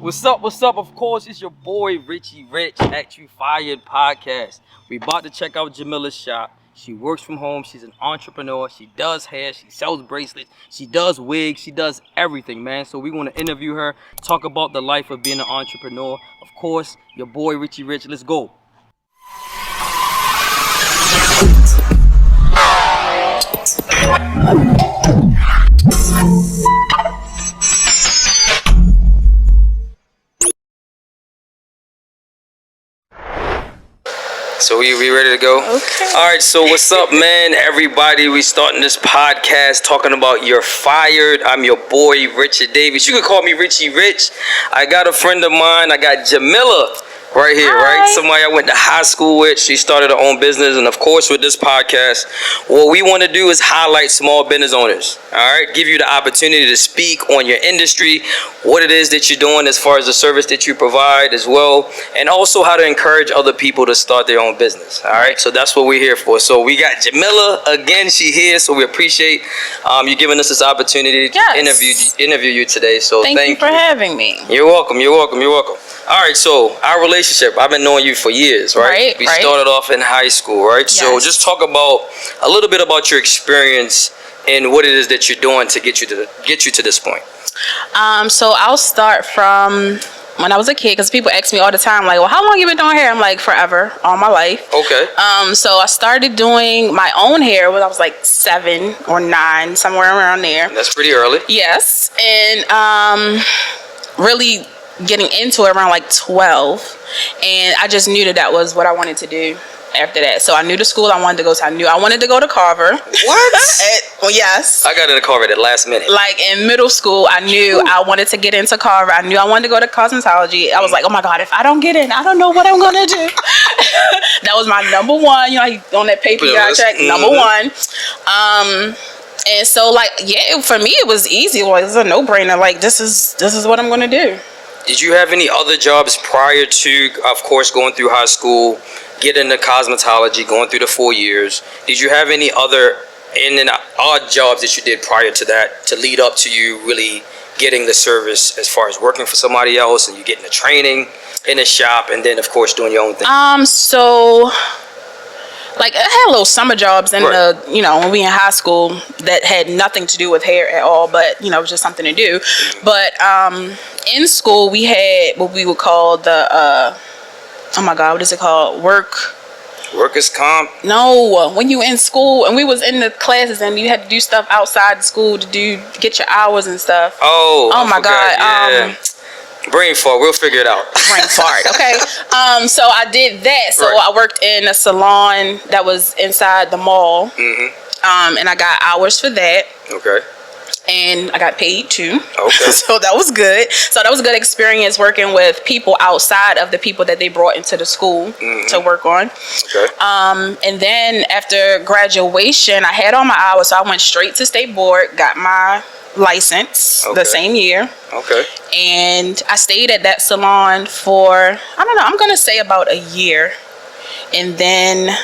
What's up? What's up? Of course, it's your boy Richie Rich at You Fired Podcast. We about to check out Jamila's shop. She works from home. She's an entrepreneur. She does hair. She sells bracelets. She does wigs. She does everything, man. So we want to interview her, talk about the life of being an entrepreneur. Of course, your boy Richie Rich. Let's go. So we ready to go? Okay. All right, so what's up, man? Everybody, we starting this podcast talking about You're Fired. I'm your boy, Richard Davis. You can call me Richie Rich. I got a friend of mine. I got Jamilia right here, Hi. right? Somebody I went to high school with. She started her own business. And, of course, with this podcast, what we want to do is highlight small business owners, all right? Give you the opportunity to speak on your industry, what it is that you're doing as far as the service that you provide as well, and also how to encourage other people to start their own business, all right? So that's what we're here for. So we got Jamilia again. She here, so we appreciate you giving us this opportunity to interview you today. So thank you for having me. You're welcome. You're welcome. You're welcome. All right, so our relationship, I've been knowing you for years, right? We started off in high school, right? Yes. So just talk about a little bit about your experience and what it is that you're doing to get you to this point. So I'll start from when I was a kid, because people ask me all the time, like, well, how long you been doing hair? I'm like, forever, all my life. Okay. So I started doing my own hair when I was like 7 or 9, somewhere around there. That's pretty early. Yes, and really getting into it around like 12, and I just knew that was what I wanted to do after that. So I knew the school I wanted to go to. I knew I wanted to go to Carver. What? Well, yes. I got into Carver at the last minute. Like in middle school, I knew I wanted to get into Carver. I knew I wanted to go to cosmetology. I was like, oh my God, if I don't get in, I don't know what I'm gonna do. That was my number one. You know, on that paper you gotta check, number one. And so, like, yeah, for me it was easy. Like, it's a no-brainer. Like, this is what I'm gonna do. Did you have any other jobs prior to, of course, going through high school, getting into cosmetology, going through the 4 years? Did you have any other in and odd jobs that you did prior to that to lead up to you really getting the service as far as working for somebody else and you getting the training in the shop and then, of course, doing your own thing? So, like, I had little summer jobs in the, you know, when we in high school that had nothing to do with hair at all, but, you know, it was just something to do. But in school, we had what we would call the, oh my God, what is it called? Workers' comp? No, when you in school and we was in the classes and you had to do stuff outside the school to get your hours and stuff. Oh my God. Yeah. Brain fart, we'll figure it out. Brain fart, okay. So I did that. So I worked in a salon that was inside the mall. Mm-hmm. And I got hours for that. Okay. And I got paid too. Okay. So that was good. So that was a good experience working with people outside of the people that they brought into the school to work on. Okay. And then after graduation, I had all my hours, so I went straight to state board, got my license the same year. Okay. And I stayed at that salon for, I don't know, I'm gonna say about a year. And then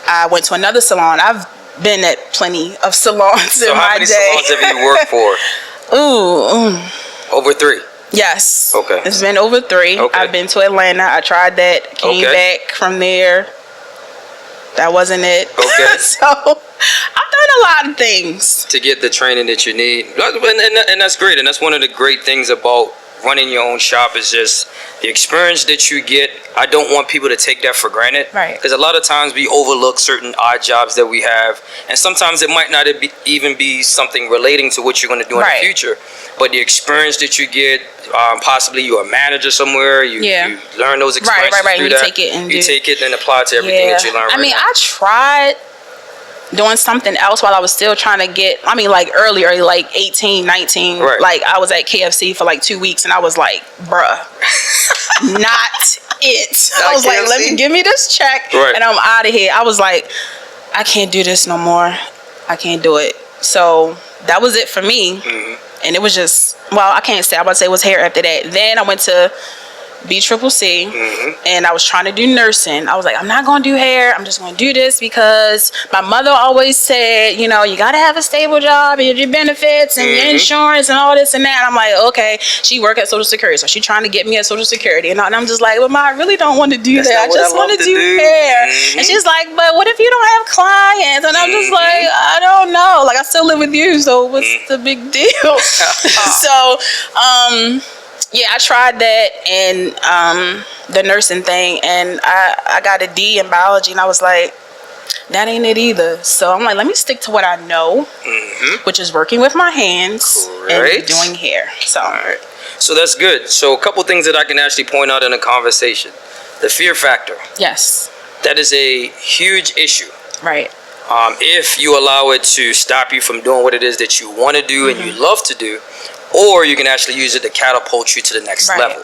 I went to another salon. I've been at plenty of salons in my day. So how many salons have you worked for? Over 3. Yes. Okay. It's been over 3. Okay. I've been to Atlanta. I tried that. Came back from there. That wasn't it. Okay. So I've done a lot of things to get the training that you need, and that's great. And that's one of the great things about running your own shop is just the experience that you get. I don't want people to take that for granted, right? Because a lot of times we overlook certain odd jobs that we have, and sometimes it might not even be something relating to what you're going to do in the future. But the experience that you get, possibly you're a manager somewhere, you learn those experiences. Right. You take it and apply it to everything that you learn. I mean, I tried doing something else while I was still trying to get, I mean, like early, like 18, 19. Right. Like I was at KFC for like 2 weeks and I was like, bruh, not it. I was like, give me this check and I'm out of here. I was like, I can't do this no more. I can't do it. So that was it for me. Mm-hmm. And it was just, well, I can't say, I would say it was hair after that. Then I went to BCCC, and I was trying to do nursing. I was like, I'm not going to do hair. I'm just going to do this because my mother always said, you know, you got to have a stable job and your benefits and your insurance and all this and that. I'm like, okay. She worked at Social Security, so she's trying to get me at Social Security. And I'm just like, well, Ma, I really don't want to do that. I just want to do hair. And she's like, but what if you don't have clients? And I'm just like, I don't know. Like, I still live with you, so what's the big deal? So, yeah, I tried that and the nursing thing, and I got a D in biology, and I was like, that ain't it either. So I'm like, let me stick to what I know, which is working with my hands and doing hair. So, so that's good. So a couple things that I can actually point out in a conversation. The fear factor. Yes. That is a huge issue. Right. If you allow it to stop you from doing what it is that you want to do and you love to do, or you can actually use it to catapult you to the next level.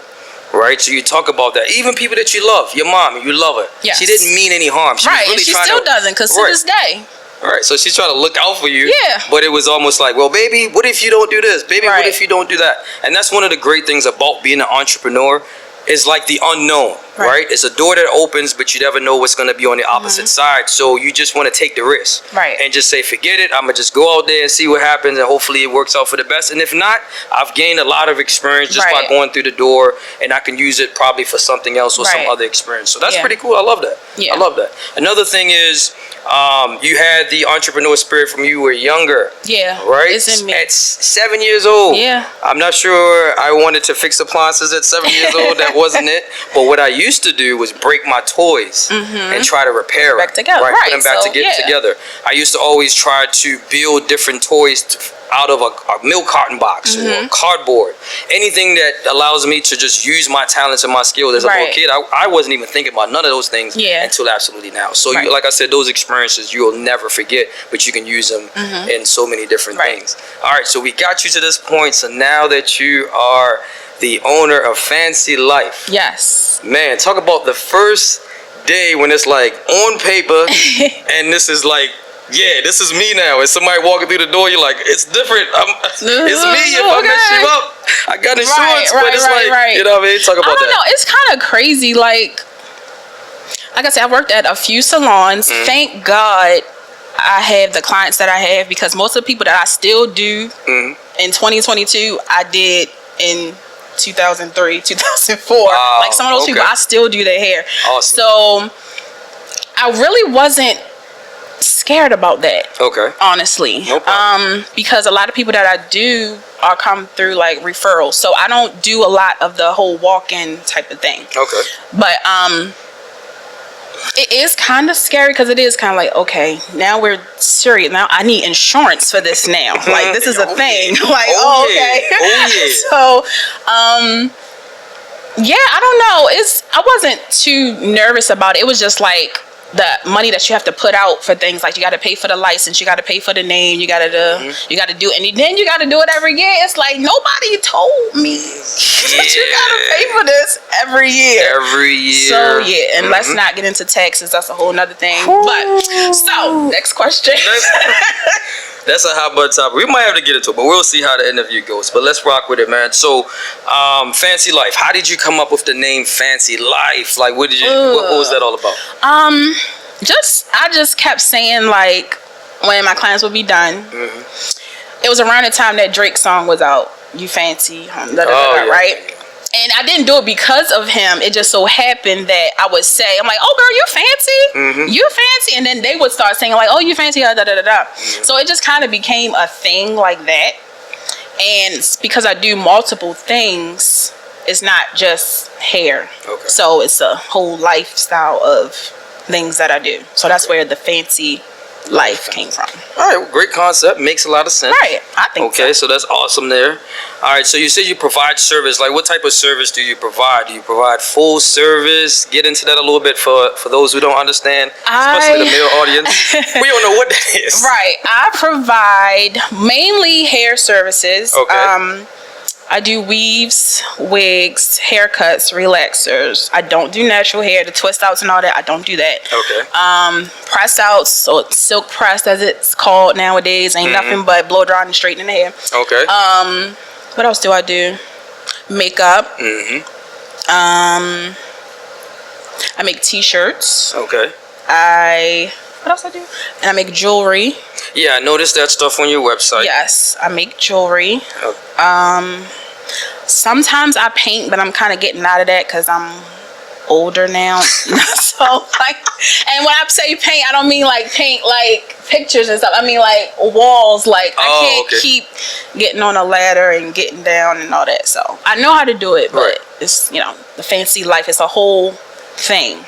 Right? So you talk about that. Even people that you love, your mom, you love her. Yes. She didn't mean any harm. She was really and she trying still to, doesn't, because to this day. Right, so she's trying to look out for you. Yeah. But it was almost like, well, baby, what if you don't do this? Baby, what if you don't do that? And that's one of the great things about being an entrepreneur. Is like the unknown, right? It's a door that opens, but you never know what's going to be on the opposite side. So you just want to take the risk, and just say, forget it. I'm gonna just go out there and see what happens, and hopefully it works out for the best. And if not, I've gained a lot of experience just by going through the door, and I can use it probably for something else or some other experience. So that's pretty cool. I love that. I love that. Another thing is, you had the entrepreneur spirit from you were younger. Right? It's in me. At 7 years old. I'm not sure I wanted to fix appliances at 7 years old. That wasn't it. But what I used to do was break my toys and try to repair them. Back together. Put them back together. I used to always try to build different toys out of a milk carton box or cardboard. Anything that allows me to just use my talents and my skills. As a little kid, I wasn't even thinking about none of those things until absolutely now. So you, like I said, those experiences you'll never forget, but you can use them in so many different things. All right, so we got you to this point. So now that you are the owner of Phancy Life. Yes. Man, talk about the first day when it's like on paper and this is like, yeah, this is me now. And somebody walking through the door, you're like, it's different. It's me. If I mess you up, I got insurance. But it's like, you know what I mean? Talk about that. I don't know. It's kind of crazy. Like I said, I worked at a few salons. Thank God I have the clients that I have, because most of the people that I still do in 2022, I did in 2003, 2004. Wow. Like some of those people, I still do their hair. Awesome. So I really wasn't scared about that. Honestly. No problem. Because a lot of people that I do are come through like referrals. So I don't do a lot of the whole walk-in type of thing. But it is kind of scary, because it is kind of like, okay, now we're serious. Now I need insurance for this now. Like, this is a thing. Like, okay. So, yeah, I don't know. I wasn't too nervous about it. It was just like the money that you have to put out for things. Like, you got to pay for the license, you got to pay for the name, you got to do, you got to do, and then you got to do it every year. It's like, nobody told me that you got to pay for this every year. So yeah, and let's not get into taxes. That's a whole nother thing. But so next question. That's a hot button topic. We might have to get into it, but we'll see how the interview goes. But let's rock with it, man. So, Phancy Life. How did you come up with the name Phancy Life? Like, what was that all about? I just kept saying, like, when my clients would be done. It was around the time that Drake song was out. You fancy, right? And I didn't do it because of him. It just so happened that I would say, I'm like, oh, girl, you're fancy. You're fancy. And then they would start saying, like, oh, you fancy, da, da, da, da. So it just kind of became a thing like that. And because I do multiple things, it's not just hair. So it's a whole lifestyle of things that I do. So that's where the Phancy Life came from. All right, well, great concept. Makes a lot of sense. Right, I think so. Okay, so that's awesome there. All right, so you said you provide service. Like, what type of service do you provide? Do you provide full service? Get into that a little bit for those who don't understand, especially the male audience. We don't know what that is. Right, I provide mainly hair services. I do weaves, wigs, haircuts, relaxers. I don't do natural hair, the twist outs and all that. I don't do that. Press outs, so silk press as it's called nowadays, ain't nothing but blow drying and straightening the hair. What else do I do? Makeup. I make t-shirts. Okay. What else I do? And I make jewelry. Yeah, I noticed that stuff on your website. Yes, I make jewelry. Okay. Sometimes I paint, but I'm kind of getting out of that because I'm older now. So like, and when I say paint, I don't mean like paint like pictures and stuff. I mean like walls. Like I can't keep getting on a ladder and getting down and all that. So I know how to do it, but it's, you know, the fancy life. It's a whole thing.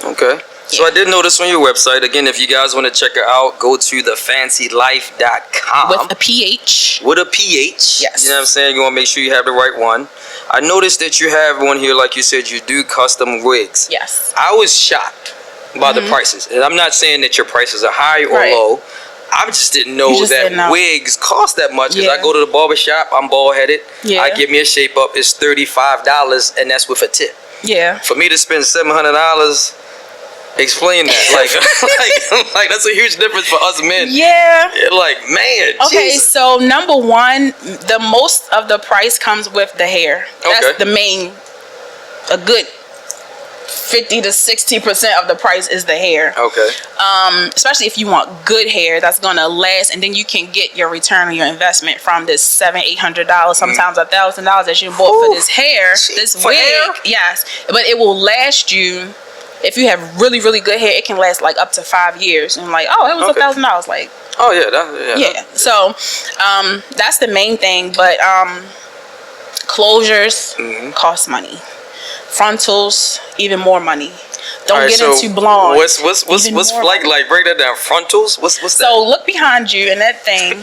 Okay. So I did notice on your website, again, if you guys want to check her out, go to thephancylife.com. With a PH. With a PH. Yes. You know what I'm saying? You want to make sure you have the right one. I noticed that you have one here, like you said, you do custom wigs. Yes. I was shocked by the prices. And I'm not saying that your prices are high or low. I just didn't know that wigs cost that much. Because I go to the barber shop, I'm bald headed. Yeah. I get me a shape up, it's $35, and that's with a tip. Yeah. For me to spend $700. Explain that. like that's a huge difference for us men. Yeah. Like, man. Okay, Jesus. So number one, the most of the price comes with the hair. That's the main. A good 50 to 60% of the price is the hair. Okay. Especially if you want good hair that's gonna last, and then you can get your return on your investment from this $700-800, sometimes $1,000 that you bought for this hair, this wig. Yes, but it will last you. If you have really, really good hair, it can last like up to 5 years. And like, oh, it was $1,000. Like, oh yeah. So, that's the main thing. But closures cost money. Frontals, even more money. Don't get into blonde. What's like break that down? Frontals? What's that? So look behind you in that thing.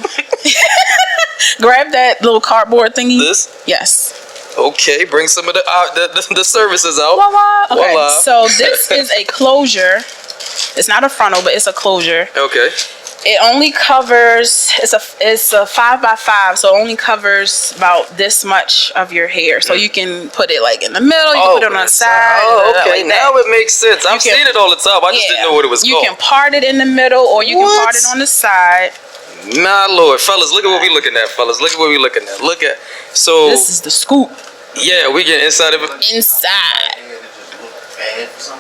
Grab that little cardboard thingy. This? Yes. Okay, bring some of the services out. Voila. Okay, so this is a closure. It's not a frontal, but it's a closure. Okay. It only covers, it's a 5x5, so it only covers about this much of your hair. So you can put it like in the middle, you can put it on the side. Oh, okay, like now it makes sense. I've seen it all the time. I just didn't know what it was called. You can part it in the middle, or you can part it on the side. My Lord, fellas, look at what we looking at, fellas. Look at what we looking at. Look at, so this is the scoop. Yeah, we get inside of it. Inside.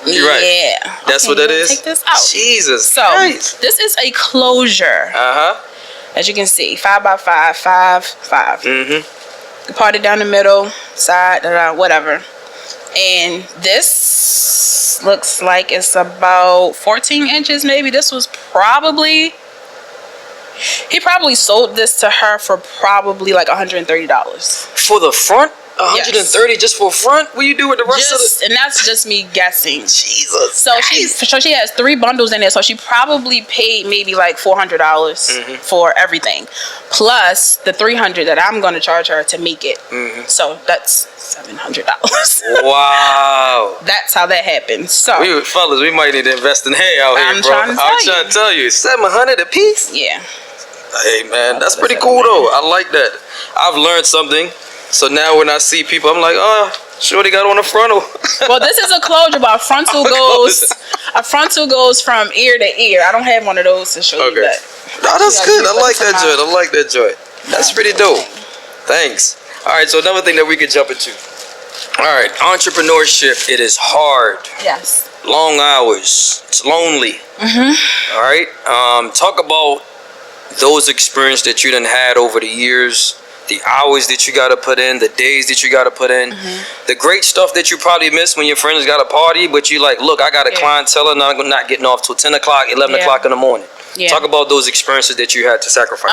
You're right. Yeah. That's what that is. Take this out. Jesus. So this is a closure. As you can see, 5x5, 5. You part it down the middle, side, whatever. And this looks like it's about 14 inches, maybe. This was probably. He probably sold this to her for probably like $130. For the front? 130 just for front? What do you do with the rest of it? And that's just me guessing. Jesus. So she has 3 bundles in there. So she probably paid maybe like $400 for everything, plus the $300 that I'm going to charge her to make it. So that's $700. Wow. That's how that happened. So fellas, we might need to invest in hair out here, I'm trying to tell you, $700 a piece. Yeah. Hey man, that's pretty cool though. I like that. I've learned something. So now when I see people, I'm like, oh, shorty got on a frontal. Well, this is a closure, but a frontal goes from ear to ear. I don't have one of those to show you that. No, that's good. I like that joint. That's pretty dope. Thanks. All right, so another thing that we could jump into. All right, entrepreneurship, it is hard. Yes. Long hours. It's lonely. All right. Talk about those experiences that you done had over the years. The hours that you gotta put in, the days that you gotta put in, the great stuff that you probably miss when your friends got a party, but you like, look, I got a clientele and I'm not getting off till 10 o'clock, 11 o'clock in the morning. Talk about those experiences that you had to sacrifice.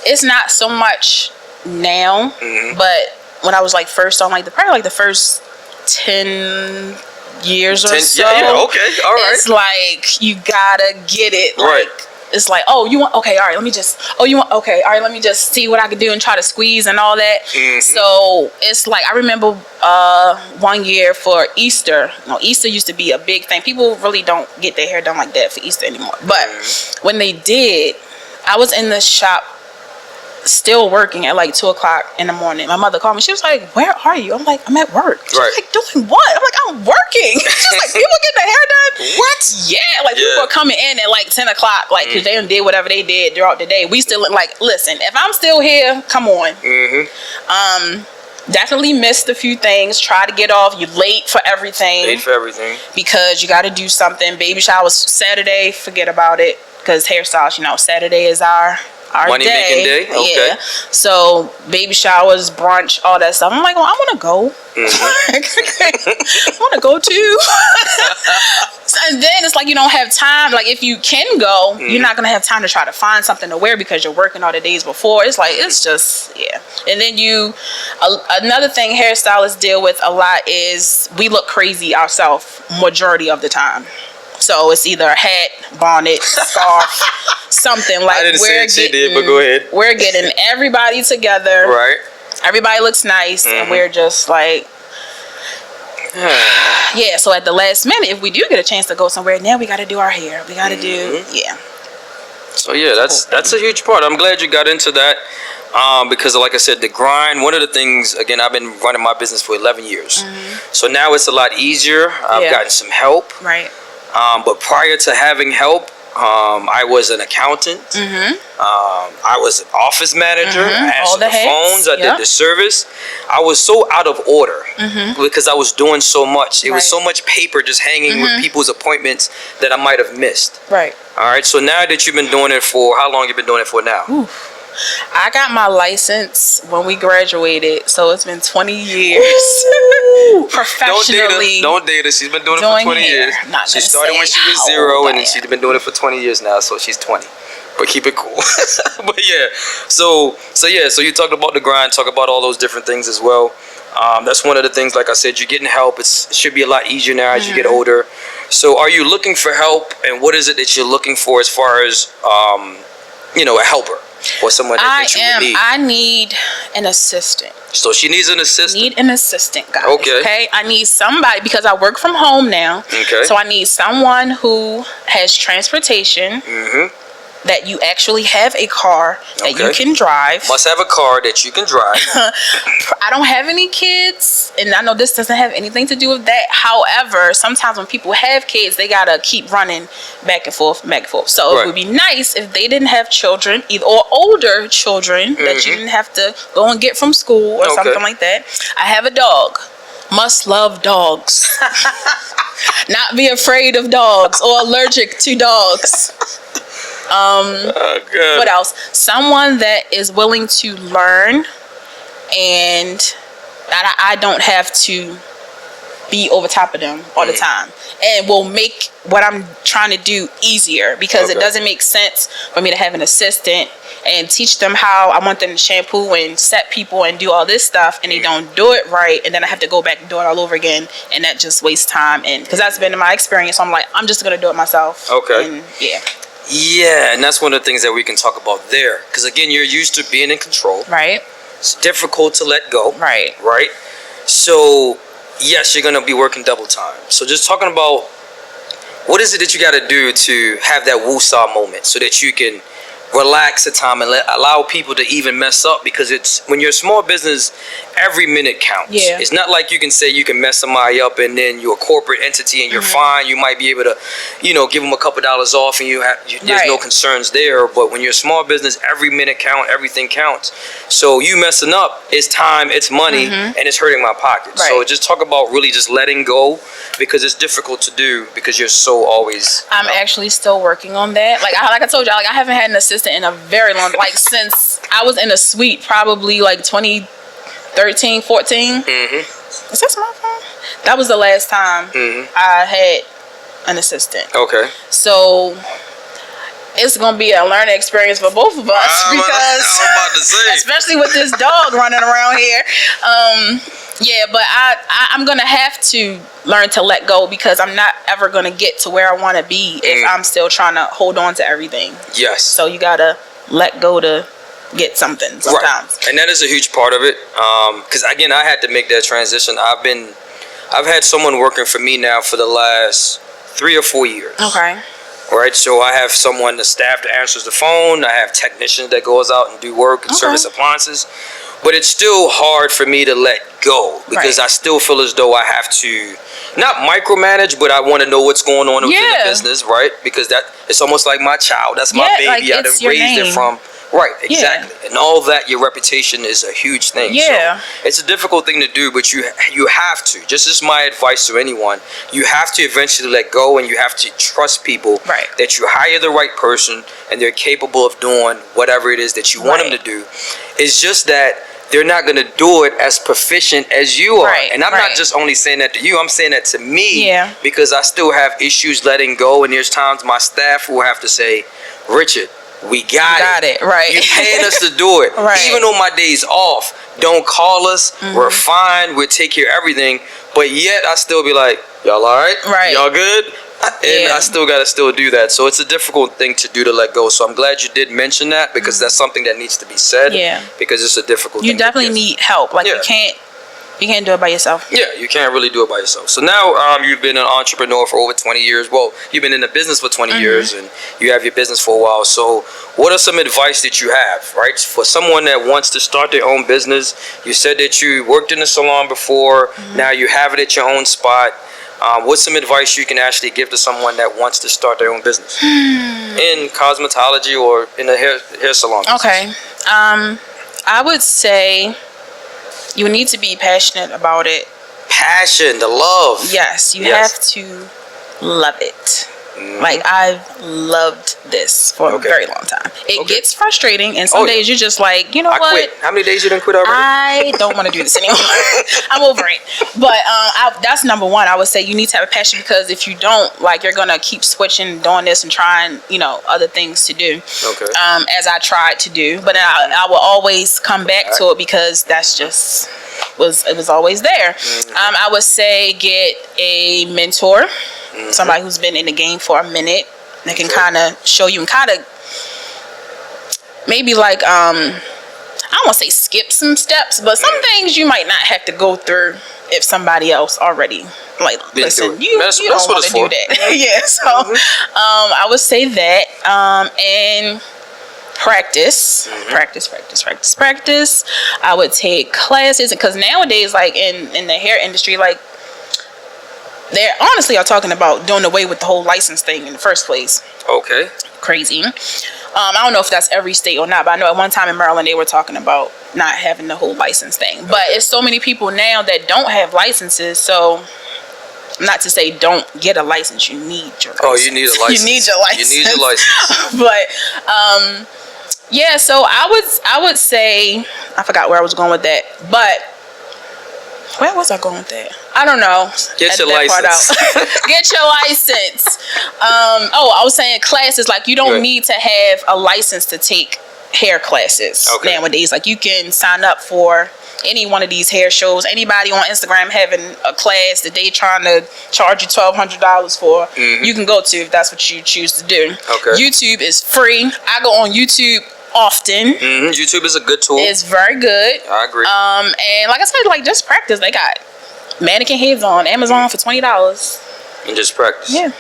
It's not so much now, but when I was like first on probably the first 10 years or so. Yeah, okay, all right. It's like you gotta get it, like. It's like, oh, you want, okay, all right, let me just, okay, all right, let me just see what I can do and try to squeeze and all that. So it's like, I remember 1 year for Easter. Easter used to be a big thing. People really don't get their hair done like that for Easter anymore. But when they did, I was in the shop still working at like 2 o'clock in the morning. My mother called me. She was like, where are you? I'm like, I'm at work. She's like, doing what? I'm like, I'm working. She's like, people getting their hair done? What? Yeah, like people are coming in at like 10 o'clock, like, because they did whatever they did throughout the day. We still like, listen, if I'm still here, come on. definitely missed a few things. Try to get off. You're late for everything. Because you got to do something. Baby shower was Saturday. Forget about it. Because hairstyles, Saturday is our money making day. Okay. Yeah. So baby showers, brunch, all that stuff. I'm like, well, I want to go. I want to go too. And then it's like you don't have time. Like if you can go, you're not gonna have time to try to find something to wear because you're working all the days before. It's like it's just And then another thing hairstylists deal with a lot is we look crazy ourselves majority of the time. So it's either a hat, bonnet, scarf, something like. I didn't say she did, but go ahead. We're getting everybody together. Right. Everybody looks nice, and we're just like, so at the last minute, if we do get a chance to go somewhere, now we got to do our hair. We got to do, So that's a huge part. I'm glad you got into that. Because like I said, the grind, one of the things, again, I've been running my business for 11 years. So now it's a lot easier. I've gotten some help. Right. But prior to having help, I was an accountant. I was an office manager. I answered the phones. I did the service. I was so out of order because I was doing so much. It was so much paper just hanging with people's appointments that I might have missed. Right. All right. So now that you've been doing it for, how long you been doing it for now? Oof. I got my license when we graduated, so it's been 20 years professionally. Don't date her. She's been doing it for 20 years. She started when she was 0, and then she's been doing it for 20 years now, so she's 20. But keep it cool. But so you talked about the grind, talk about all those different things as well. That's one of the things, like I said, you're getting help. It should be a lot easier now as you get older. So are you looking for help, and what is it that you're looking for as far as a helper? Or someone that you would need. I need an assistant. So she needs an assistant? Need an assistant, guys. Okay. I need somebody, because I work from home now. Okay. So I need someone who has transportation. That you actually have a car that you can drive. Must have a car that you can drive. I don't have any kids, and I know this doesn't have anything to do with that. However, sometimes when people have kids, they gotta keep running back and forth, back and forth. So it would be nice if they didn't have children, or older children that you didn't have to go and get from school or something like that. I have a dog. Must love dogs. Not be afraid of dogs or allergic to dogs. What else? Someone that is willing to learn, and that I don't have to be over top of them all the time, and will make what I'm trying to do easier, because it doesn't make sense for me to have an assistant and teach them how I want them to shampoo and set people and do all this stuff, and they don't do it right, and then I have to go back and do it all over again, and that just wastes time. And because that's been my experience, so I'm like, I'm just gonna do it myself. And and that's one of the things that we can talk about there, because again, you're used to being in control. Right. It's difficult to let go. Right. So yes, you're gonna be working double time. So just talking about what is it that you got to do to have that woo-saw moment, so that you can relax at time and allow people to even mess up, because it's when you're a small business, every minute counts. It's not like you can say you can mess somebody up and then you're a corporate entity and you're fine. You might be able to, give them a couple dollars off and there's no concerns there. But when you're a small business, every minute counts, everything counts. So you messing up, it's time, it's money, and it's hurting my pocket. So just talk about really just letting go, because it's difficult to do because you're so always. I'm actually still working on that. Like I told you, I haven't had an assistant in a very long, since I was in a suite, probably 2013, 14. Is that my phone? That was the last time I had an assistant. Okay. So it's gonna be a learning experience for both of us, because especially with this dog running around here. But I'm gonna have to learn to let go, because I'm not ever gonna get to where I want to be if I'm still trying to hold on to everything. Yes. So you gotta let go to get something sometimes. And that is a huge part of it, because again, I had to make that transition. I've had someone working for me now for the last 3 or 4 years. Okay. Right, so I have someone, the staff that answers the phone. I have technicians that goes out and do work and service appliances. But it's still hard for me to let go, because I still feel as though I have to not micromanage, but I want to know what's going on within the business, right? Because it's almost like my child. That's my baby. I done raised it from Right, exactly. Yeah. And all that, your reputation is a huge thing. Yeah. So it's a difficult thing to do, but you have to. Just as my advice to anyone, you have to eventually let go, and you have to trust people that you hire the right person and they're capable of doing whatever it is that you want them to do. It's just that they're not going to do it as proficient as you are. And I'm not just only saying that to you, I'm saying that to me because I still have issues letting go, and there's times my staff will have to say, Richard, we got it. Right. You're paying us to do it. Even on my days off, don't call us. We're fine. We'll take care of everything. But yet I still be like, y'all all right? Y'all good? And I still got to do that. So it's a difficult thing to do, to let go. So I'm glad you did mention that, because that's something that needs to be said. Yeah. Because it's a difficult thing. You definitely need help. Like you can't do it by yourself. Yeah, you can't really do it by yourself. So now you've been an entrepreneur for over 20 years. Well, you've been in the business for 20 years, and you have your business for a while. So what are some advice that you have, right, for someone that wants to start their own business? You said that you worked in a salon before. Now you have it at your own spot. What's some advice you can actually give to someone that wants to start their own business in cosmetology or in a hair salon business? Okay. I would say you need to be passionate about it. Passion, the love. Yes, you have to love it. Like, I've loved this for a very long time. It gets frustrating, and some days you're just like, you know what? Quit. How many days you done quit already? I don't want to do this anymore. I'm over it. But that's number one. I would say you need to have a passion, because if you don't, like, you're gonna keep switching, doing this, and trying, other things to do. Okay. As I tried to do, but I will always come back to it, because that's just it was always there. I would say get a mentor. Somebody who's been in the game for a minute, that can kind of show you and kind of maybe like I don't want to say skip some steps, but some things you might not have to go through if somebody else already listen, you don't want to do that. So I would say that, and practice. I would take classes, because nowadays, like in the hair industry, like, they honestly are talking about doing away with the whole license thing in the first place. Okay. Crazy. I don't know if that's every state or not, but I know at one time in Maryland they were talking about not having the whole license thing. But it's so many people now that don't have licenses, so not to say don't get a license. You need your license. Oh, you need a license. You need your license. You need your license. But yeah, so I would say, I forgot where I was going with that, but where was I going with that? I don't know. Get your license. Get your license. I was saying classes. Like, you don't need to have a license to take hair classes nowadays. Like, you can sign up for any one of these hair shows. Anybody on Instagram having a class that they trying to charge you $1,200 for, you can go to if that's what you choose to do. YouTube is free. I go on YouTube often. YouTube is a good tool. It's very good. I agree. And like I said, like, just practice. They got mannequin heads on Amazon for $20. And just practice. Yeah.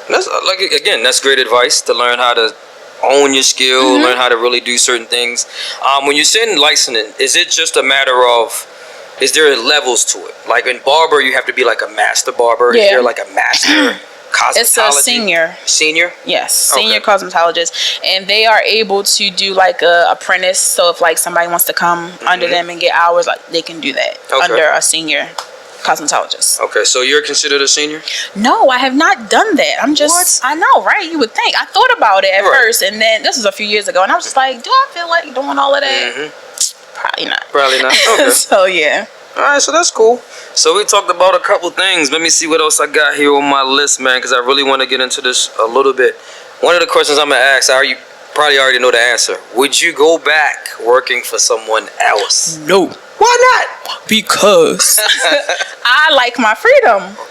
That's that's great advice, to learn how to own your skill, learn how to really do certain things. When you're saying licensing, is it just a matter of, is there levels to it? Like in barber, you have to be like a master barber. Yeah. Is there like a master cosmetology? It's a senior. Senior? Yes, senior cosmetologist. And they are able to do like a apprentice. So if like somebody wants to come under them and get hours, like, they can do that under a senior cosmetologist. Okay, so you're considered a senior? No, I have not done that. I'm just, what? I know, right? You would think. I thought about it at first, and then this was a few years ago, and I was just like, do I feel like doing all of that? Probably not. Probably not. Okay. So yeah. All right, so that's cool. So we talked about a couple things. Let me see what else I got here on my list, man, because I really want to get into this a little bit. One of the questions I'm going to ask, you probably already know the answer. Would you go back working for someone else? No. Why not? Because I like my freedom. Cool.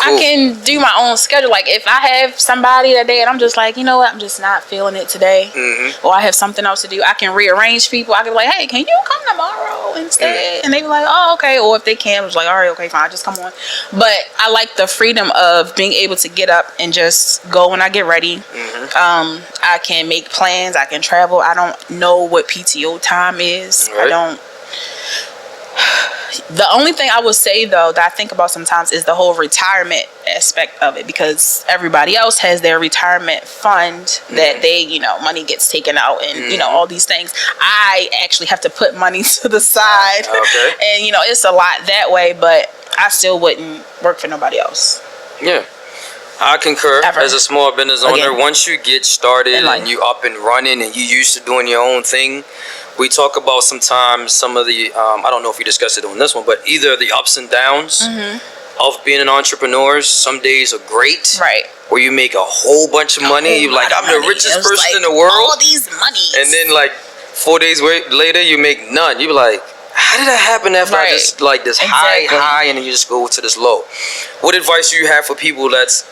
I can do my own schedule. Like, if I have somebody that day and I'm just like, you know what, I'm just not feeling it today, or I have something else to do, I can rearrange people. I can be like, hey, can you come tomorrow instead? And they be like, oh, okay. Or if they can, I'm just like, all right, okay, fine, just come on. But I like the freedom of being able to get up and just go when I get ready. I can make plans. I can travel. I don't know what PTO time is. Right. I don't. The only thing I would say though that I think about sometimes is the whole retirement aspect of it, because everybody else has their retirement fund that they, you know, money gets taken out and you know, all these things. I actually have to put money to the side, and you know, it's a lot that way, but I still wouldn't work for nobody else. Yeah, I concur. Ever. As a small business owner, once you get started and you up and running and you used to doing your own thing, we talk about sometimes some of the, I don't know if we discussed it on this one, but either the ups and downs of being an entrepreneur. Some days are great. Right. Where you make a whole bunch of money. You're like, I'm the richest person in the world. All these monies. And then like 4 days later, you make none. You be like, how did that happen after I just like this high and then you just go to this low? What advice do you have for people that's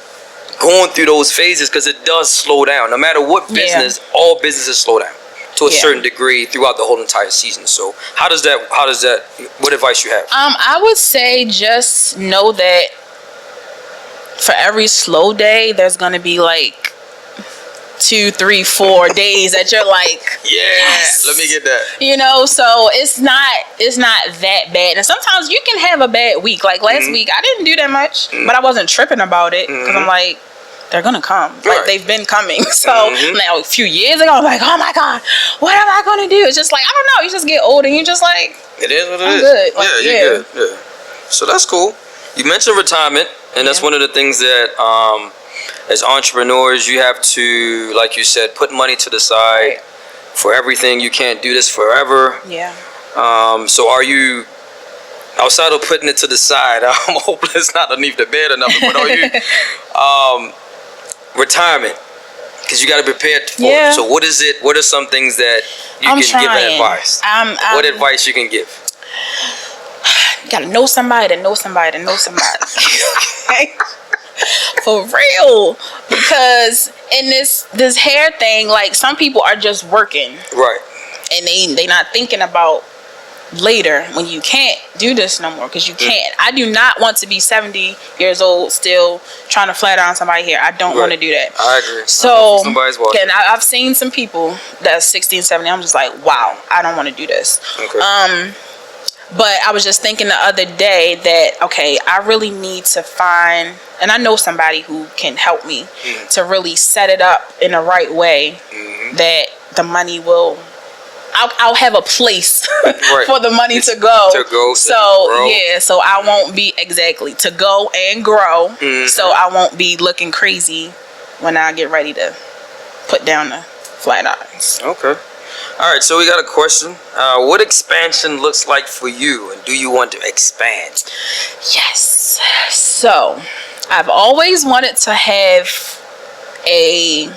going through those phases? Because it does slow down. No matter what business, all businesses slow down to a certain degree throughout the whole entire season. So how does that, what advice you have? I would say just know that for every slow day, there's going to be like 2, 3, 4 days that you're like, yes, let me get that. You know, so it's not that bad. And sometimes you can have a bad week. Like last week, I didn't do that much, but I wasn't tripping about it because I'm like, they're gonna come. Like they've been coming. So now a few years ago, I'm like, oh my God, what am I gonna do? It's just like, I don't know. You just get older and you just like, it is what it is. Good. Like, you're good. Yeah. So that's cool. You mentioned retirement, and that's one of the things that as entrepreneurs you have to, like you said, put money to the side for everything. You can't do this forever. Yeah. So are you, outside of putting it to the side, I'm hoping it's not underneath the bed or nothing, but are you retirement, because you got to prepare for it. So what is it? What are some things that you can give advice? What advice you can give? You got to know somebody to know somebody to know somebody. For real, because in this hair thing, like some people are just working, right, and they not thinking about later when you can't do this no more, because you can't. I do not want to be 70 years old still trying to flat iron somebody here. I don't want to do that. I agree. So and I've seen some people that's 60 and 70. I'm just like, wow, I don't want to do this. But I was just thinking the other day that, okay, I really need to find, and I know somebody who can help me to really set it up in the right way that the money will, I'll have a place for the money to go. So, so I won't be to go and grow. So I won't be looking crazy when I get ready to put down the flat irons. Okay. All right, so we got a question. What expansion looks like for you, and do you want to expand? Yes. So, I've always wanted to have a,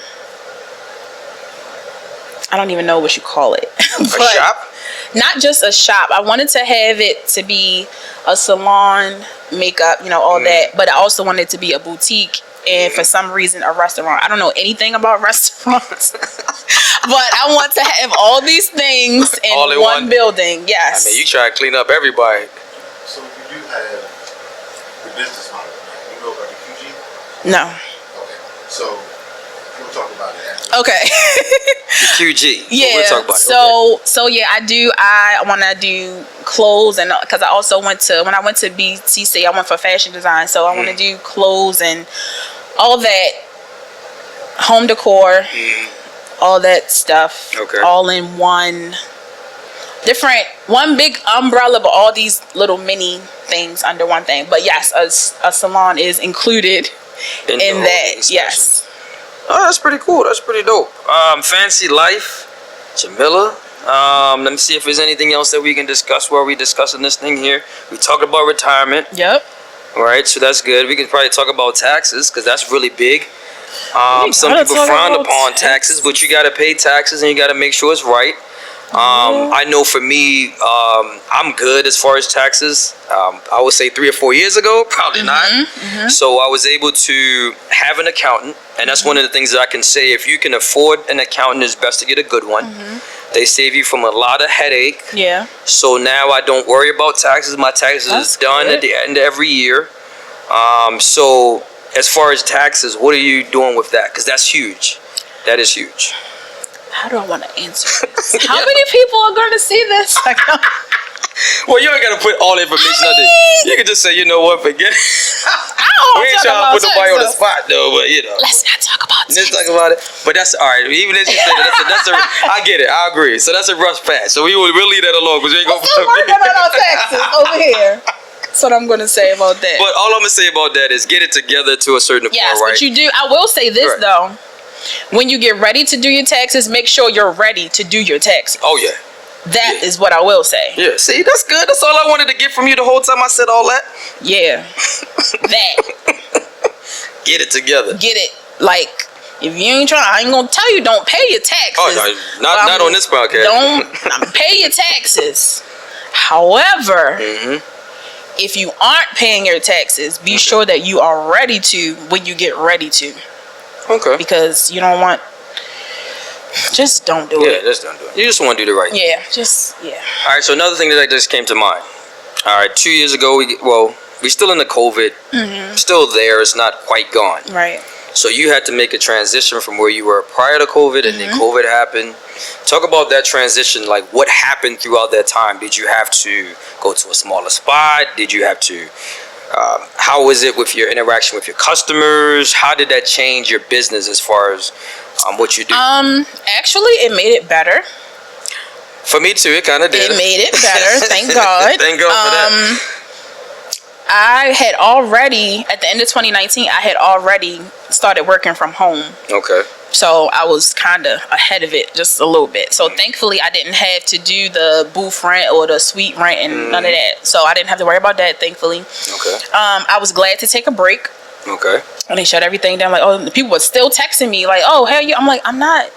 I don't even know what you call it. A shop? Not just a shop. I wanted to have it to be a salon, makeup, you know, all that. But I also wanted it to be a boutique. And for some reason, a restaurant. I don't know anything about restaurants, but I want to have all these things in one building. Yes. I mean, you try to clean up everybody. So you do have the business model. You know about the QG? No. Okay. So we'll talk about it after. Okay. The QG. Yeah. We'll talk about it. So yeah, I want to do clothes, and because I also when I went to BTC, I went for fashion design. So I want to do clothes and all that, home decor, all that stuff, all in one big umbrella, but all these little mini things under one thing. But yes, a salon is included in that. Yes. Oh, that's pretty cool. That's pretty dope. Phancy Life, Jamilia. Let me see if there's anything else that we can discuss while we're discussing this thing here. We talked about retirement. Yep. All right, so that's good. We can probably talk about taxes, because that's really big. Some people frown upon taxes, but you got to pay taxes and you got to make sure it's right. I know for me, I'm good as far as taxes. I would say 3 or 4 years ago, probably not. So I was able to have an accountant, and that's one of the things that I can say. If you can afford an accountant, it's best to get a good one. They save you from a lot of headache. Yeah. So now I don't worry about taxes. My taxes is done at the end of every year. So as far as taxes, what are you doing with that? Because that's huge. That is huge. How do I want to answer this? How many people are going to see this? Well, you ain't gotta put all the information out there. You can just say, you know what, forget it. We ain't trying to put nobody on the spot though, but you know. Let's not talk about Let's talk about it. But that's all right. Even as you say that's a I get it. I agree. So that's a rough patch. So we'll leave that alone because we ain't gonna. Still working on our taxes over here. That's what I'm gonna say about that. But all I'm gonna say about that is get it together to a certain point, right? But you do. I will say this though. When you get ready to do your taxes, make sure you're ready to do your taxes. Oh yeah. That is what I will say. Yeah, see, that's good. That's all I wanted to get from you the whole time I said all that. Yeah. That. Get it together. Get it. Like, if you ain't trying, I ain't gonna tell you don't pay your taxes. Oh, no, not on this podcast. Don't pay your taxes. However, if you aren't paying your taxes, be sure that you are ready to when you get ready to. Okay. Because you don't want... Just don't do it. Yeah, just don't do it. You just want to do the right thing. Yeah, All right, so another thing that just came to mind. All right, 2 years ago, we're still in the COVID. Still there. It's not quite gone. Right. So you had to make a transition from where you were prior to COVID and then COVID happened. Talk about that transition. Like, what happened throughout that time? Did you have to go to a smaller spot? Did you have to... how was it with your interaction with your customers? How did that change your business as far as what you do? Actually, it made it better. For me too, it kind of did. It made it better, thank God. Thank God for that. I had already, at the end of 2019, I had already started working from home. Okay. So I was kind of ahead of it just a little bit. So thankfully, I didn't have to do the booth rent or the suite rent and none of that. So I didn't have to worry about that, thankfully. Okay. I was glad to take a break. Okay. And they shut everything down. Like, oh, the people were still texting me. Like, oh, hell yeah. I'm like, I'm not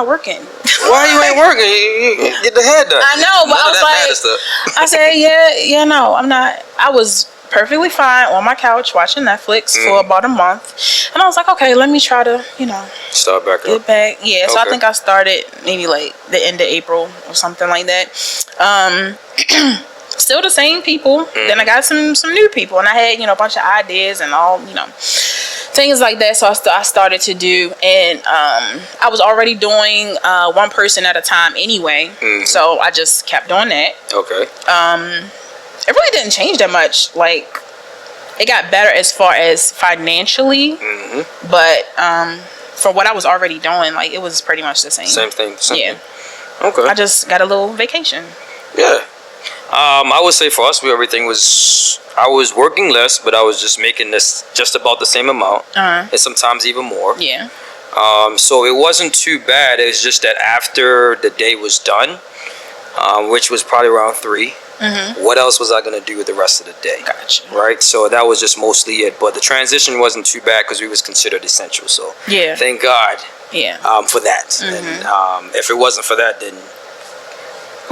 working. Why you ain't working? You get the head done. I know, but I was like, I said, yeah, no, I'm not. I was perfectly fine on my couch watching Netflix for about a month, and I was like, okay, let me try to, start back up. Get back. Yeah, so I think I started maybe like the end of April or something like that. Still the same people. Then I got some new people, and I had a bunch of ideas and all things like that. So I started to do, and I was already doing one person at a time anyway. So I just kept doing that. Okay. It really didn't change that much. Like, it got better as far as financially, but for what I was already doing, like, it was pretty much the same. Same thing. Yeah. Okay. I just got a little vacation. Yeah. I would say for us, everything was. I was working less, but I was just making this just about the same amount, and sometimes even more. Yeah. So it wasn't too bad. It was just that after the day was done, which was probably around 3. What else was I going to do with the rest of the day? Gotcha. Right? So that was just mostly it. But the transition wasn't too bad because we was considered essential. So yeah, thank God for that. And if it wasn't for that, then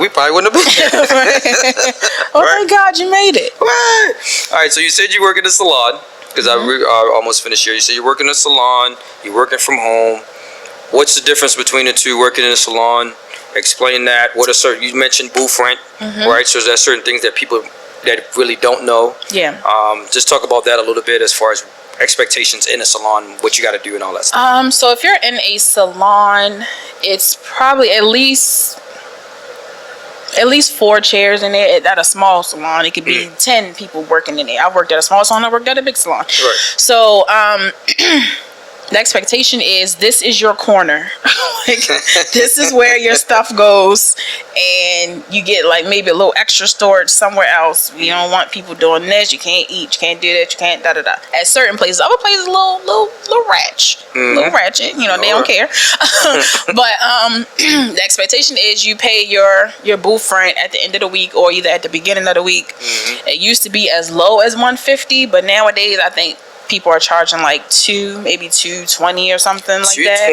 we probably wouldn't have been here. Oh, thank God you made it. Right. All right, so you said you work in a salon because I almost finished here. You said you work in a salon, you're working from home. What's the difference between the two, working in a salon? Explain that. What are certain? You mentioned booth rent, right? So there's certain things that people that really don't know. Yeah. Just talk about that a little bit as far as expectations in a salon, what you got to do, and all that stuff. So if you're in a salon, it's probably at least 4 chairs in there. At a small salon, it could be 10 people working in there. I worked at a small salon. I worked at a big salon. Right. So the expectation is this is your corner. Like, this is where your stuff goes, and you get like maybe a little extra storage somewhere else. You don't want people doing this. You can't eat. You can't do that. You can't da da da. At certain places, other places, little ratchet, little ratchet. They don't care. But the expectation is you pay your booth rent at the end of the week or either at the beginning of the week. It used to be as low as $150, but nowadays I think people are charging like maybe $220 or something like that.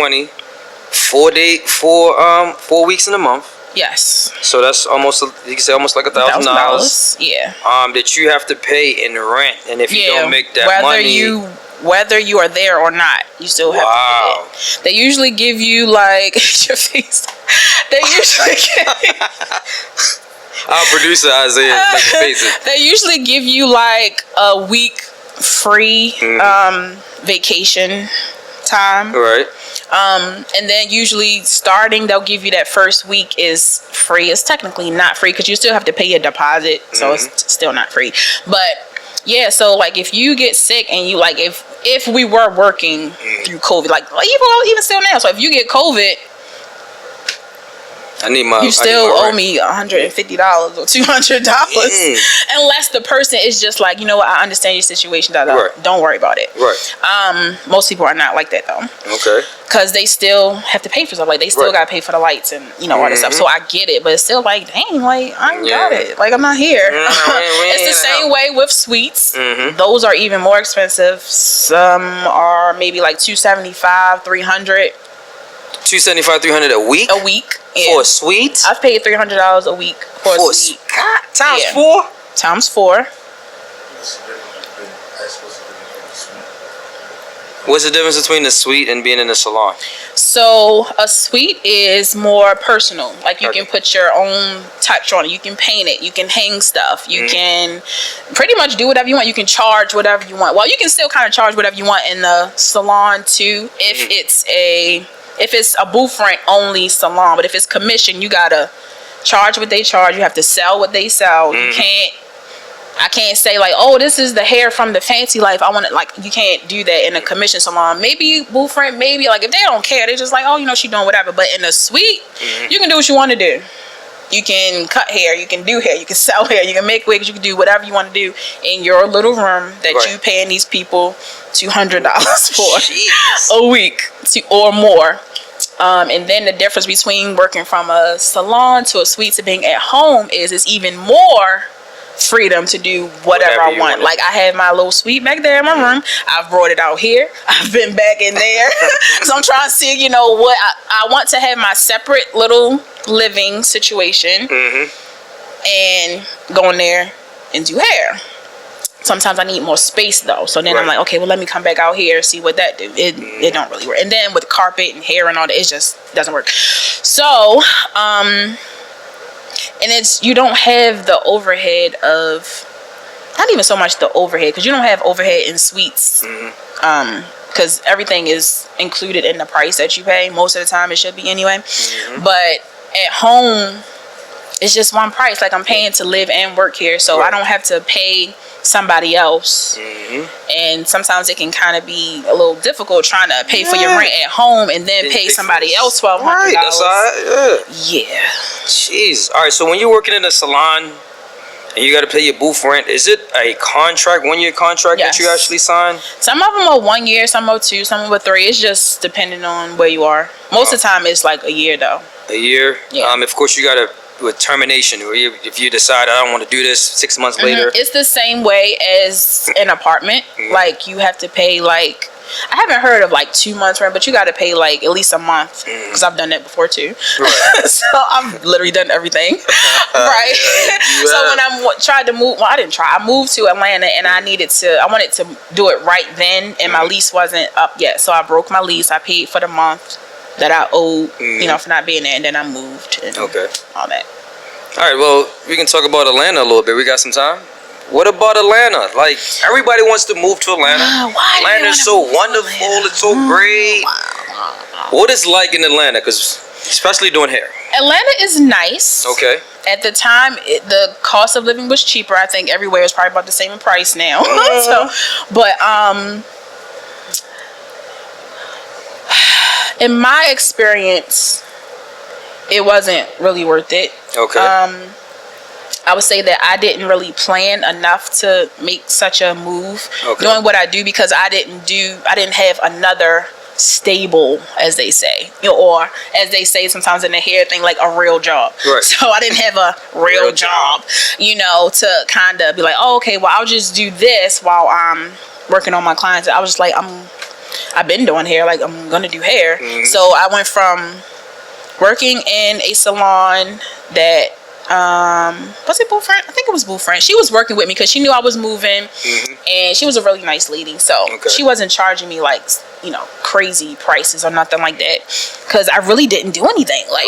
$220, 4 weeks in a month. Yes. So that's almost, you can say almost like $1,000. Yeah. That you have to pay in rent, and if you don't make that money, whether you are there or not, you still have to pay it. They usually give you like your face. They usually our producer Isaiah make faces. They usually give you like a week free vacation time. Right. And then usually starting, they'll give you that first week is free. It's technically not free because you still have to pay your deposit, so it's still not free. But yeah, so like if you get sick and you like if we were working through COVID, like even still now, so if you get COVID, you still owe me $150 or $200 unless the person is just like, you know what, I understand your situation, don't worry about it. Most people are not like that though. Because they still have to pay for stuff, like they still gotta pay for the lights and all that stuff. So I get it, but it's still like, dang, like I ain't got it, like I'm not here. It's the same way with sweets. Those are even more expensive. Some are maybe like $275, $300. $275, $300 a week. For a suite? I've paid $300 a week for a suite. God, times 4? Times 4. What's the difference between the suite and being in a salon? So a suite is more personal. Like you can put your own touch on it. You can paint it. You can hang stuff. You can pretty much do whatever you want. You can charge whatever you want. Well, you can still kind of charge whatever you want in the salon too, if it's a booth rent only salon. But if it's commission, you gotta charge what they charge. You have to sell what they sell. I can't say like, oh, this is the hair from the Phancy life, I want it. Like, you can't do that in a commission salon. Maybe booth rent, maybe like if they don't care, they're just like, oh, she doing whatever. But in a suite, you can do what you want to do. You can cut hair, you can do hair, you can sell hair, you can make wigs, you can do whatever you want to do in your little room that you paying these people $200 for a week or more. And then the difference between working from a salon to a suite to being at home is it's even more freedom to do whatever I want. Like I have my little suite back there in my room. I've brought it out here. I've been back in there. So I'm trying to see, what I want to have my separate little living situation and go in there and do hair. Sometimes I need more space though. So then I'm like, okay, well, let me come back out here, see what that do. It don't really work. And then with carpet and hair and all that, it just doesn't work. So, and you don't have the overhead of, not even so much the overhead, because you don't have overhead in suites. Because everything is included in the price that you pay. Most of the time it should be anyway. But at home, it's just one price. Like I'm paying to live and work here. So I don't have to pay somebody else. And sometimes it can kind of be a little difficult trying to pay for your rent at home and then pay somebody else $1,200. That's all right. Jeez. All right, so when you're working in a salon and you got to pay your booth rent, is it a contract, 1-year contract that you actually sign? Some of them are 1 year, some are 2, some are 3. It's just depending on where you are. Most of the time it's like a year though. A year? Of course you got to, with termination, or if you decide I don't want to do this 6 months later. It's the same way as an apartment. Like you have to pay like, I haven't heard of like 2 months rent, but you got to pay like at least a month because I've done that before too. So I've literally done everything. So when I tried to move, well, I didn't try. I moved to Atlanta and I wanted to do it right then, and my lease wasn't up yet. So I broke my lease. I paid for the month that I owed, for not being there, and then I moved and all that. All right, well, we can talk about Atlanta a little bit. We got some time. What about Atlanta? Like, everybody wants to move to Atlanta. Atlanta is so wonderful. It's so great. What is like in Atlanta? Because especially doing hair. Atlanta is nice. Okay. At the time, the cost of living was cheaper. I think everywhere is probably about the same in price now. In my experience, it wasn't really worth it. Okay. I would say that I didn't really plan enough to make such a move doing what I do, because I didn't have another stable, as they say, or as they say sometimes in the hair thing, like a real job. So I didn't have a real job, to kind of be like, oh, okay, well, I'll just do this while I'm working on my clients. I was just like, I've been doing hair, like I'm gonna do hair. So I went from working in a salon that was it Boo Friend? I think it was Boo Friend. She was working with me because she knew I was moving, and she was a really nice lady. So she wasn't charging me like crazy prices or nothing like that, because I really didn't do anything. Like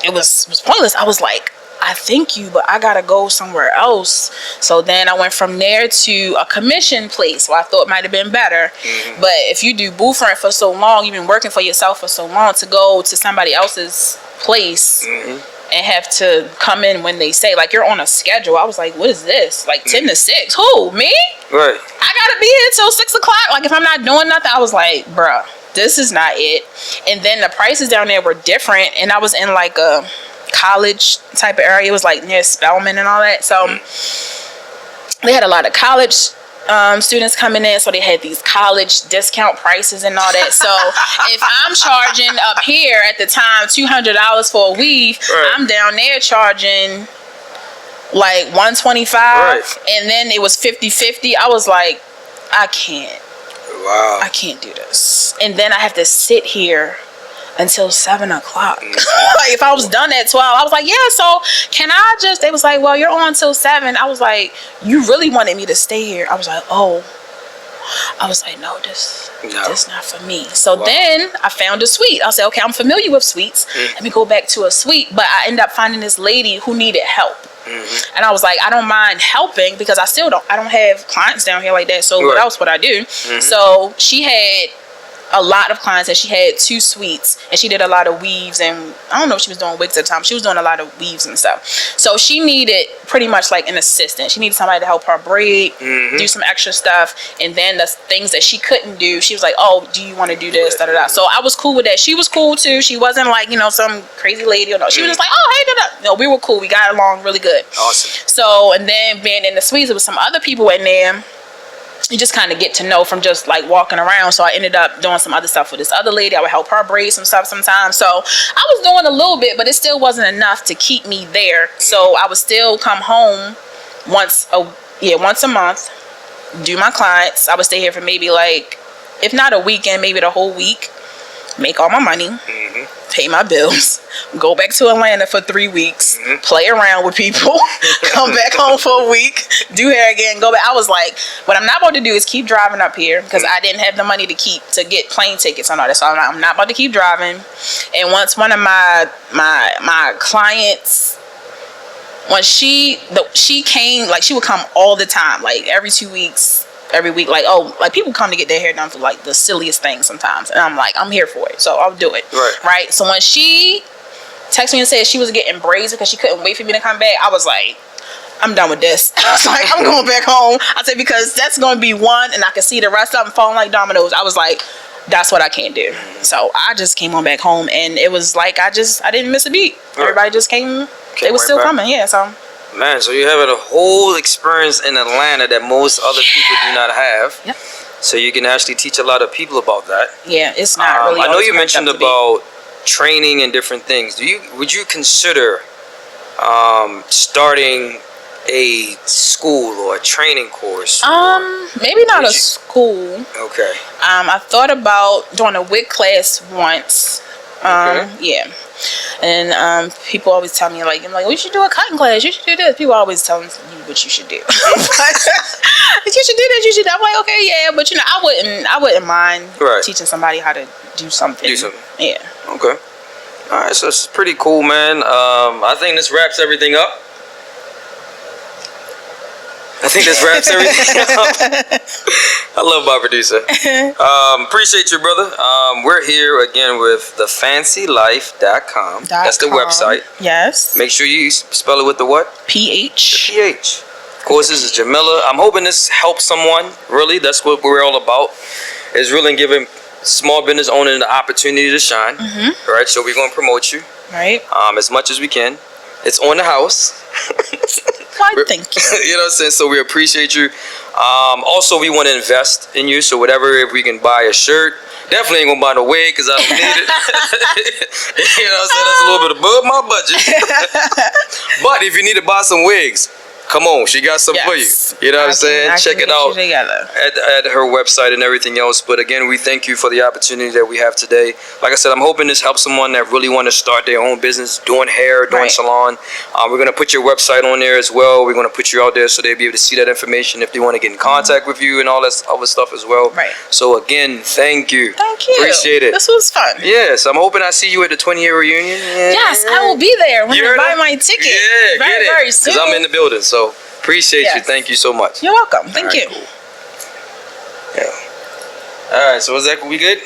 it was pointless. I was like, I thank you, but I gotta go somewhere else. So then I went from there to a commission place, so I thought it might have been better. But if you do booth rent for so long, you've been working for yourself for so long, to go to somebody else's place and have to come in when they say, like, you're on a schedule. I was like, what is this? Like 10 to 6? Who, me? Right. I gotta be here till 6 o'clock. Like, if I'm not doing nothing, I was like, bruh, this is not it. And then the prices down there were different, and I was in like a college type of area. It was like near Spelman and all that. So they had a lot of college students coming in, so they had these college discount prices and all that. So if I'm charging up here at the time $200 for a weave, I'm down there charging like $125, and then it was 50-50. I was like, I can't. Wow. I can't do this. And then I have to sit here until 7 o'clock. Like, if I was done at 12, I was like, yeah, so can I just, they was like, well, you're on till 7. I was like, you really wanted me to stay here? I was like, oh. I was like, no, this not for me. So then I found a suite. I said, okay, I'm familiar with suites. Let me go back to a suite. But I ended up finding this lady who needed help. And I was like, I don't mind helping, because I don't have clients down here like that. So what else would I do? So she had a lot of clients, and she had 2 suites, and she did a lot of weaves, and I don't know if she was doing wigs at the time. She was doing a lot of weaves and stuff. So she needed pretty much like an assistant. She needed somebody to help her braid, do some extra stuff, and then the things that she couldn't do, she was like, oh, do you want to do this, da da da. So I was cool with that. She was cool too. She wasn't like, you know, some crazy lady or no. She was just like, oh, hey, da da. No, we were cool. We got along really good. Awesome. So, and then being in the suites, there was some other people in there. You just kind of get to know from just like walking around. So I ended up doing some other stuff with this other lady. I would help her braid some stuff sometimes. So I was doing a little bit, but it still wasn't enough to keep me there. So I would still come home once a month, do my clients. I would stay here for maybe like, if not a weekend, maybe the whole week, make all my money, pay my bills, go back to Atlanta for 3 weeks, play around with people, come back home for a week, do hair again, go back. I was like, what I'm not about to do is keep driving up here, because I didn't have the money to get plane tickets and all that. So I'm not about to keep driving. And once one of my clients, when she came, like, she would come all the time, like every 2 weeks, every week, like, oh, like, people come to get their hair done for like the silliest things sometimes, and I'm like, I'm here for it, so I'll do it. Right. So when she texted me and said she was getting braids because she couldn't wait for me to come back, I was like, I'm done with this. I was like, I'm going back home. I said, because that's going to be one, and I could see the rest of them falling like dominoes. I was like, that's what I can't do. So I just came on back home, and it was like I didn't miss a beat. Everybody just came. They were still coming. Yeah. So. Man, so you're having a whole experience in Atlanta that most other people do not have. Yep. So you can actually teach a lot of people about that. Yeah, it's not really. I know you mentioned about training and different things. Would you consider starting a school or a training course? Maybe not a school. Okay. I thought about doing a wig class once. Yeah. And people always tell me, like, I'm like, well, you should do a cutting class. You should do this. People always tell me what you should do. You should do this. You should. I'm like, okay, yeah, but you know, I wouldn't mind teaching somebody how to do something. Yeah. Okay. All right, so it's pretty cool, man. I think this wraps everything up. I love my producer. Appreciate you, brother. We're here again with the phancylife.com. That's the website. Yes. Make sure you spell it with the what? PH. The PH. Of course, this is Jamilia. I'm hoping this helps someone. Really, that's what we're all about. Is really giving small business owners the opportunity to shine. All right, so we're going to promote you. Right. As much as we can. It's on the house. Why, thank you. You know what I'm saying? So we appreciate you. Also, we want to invest in you. So whatever, if we can buy a shirt, definitely ain't gonna buy no wig because I don't need it. You know what I'm saying? That's a little bit above my budget. But if you need to buy some wigs, come on, she got something for you. You know what I'm saying? Check it out at her website and everything else. But again, we thank you for the opportunity that we have today. Like I said, I'm hoping this helps someone that really want to start their own business, doing hair, doing salon. We're going to put your website on there as well. We're going to put you out there so they'll be able to see that information if they want to get in contact with you and all that other stuff as well. So again, thank you. Thank you. Appreciate it. This was fun. Yes, I'm hoping I see you at the 20-year reunion. Yes, I will be there when I buy my ticket. Yeah, very soon. Because I'm in the building, so appreciate you. Thank you so much. You're welcome. Thank you. Cool. Yeah. All right, so is that we good?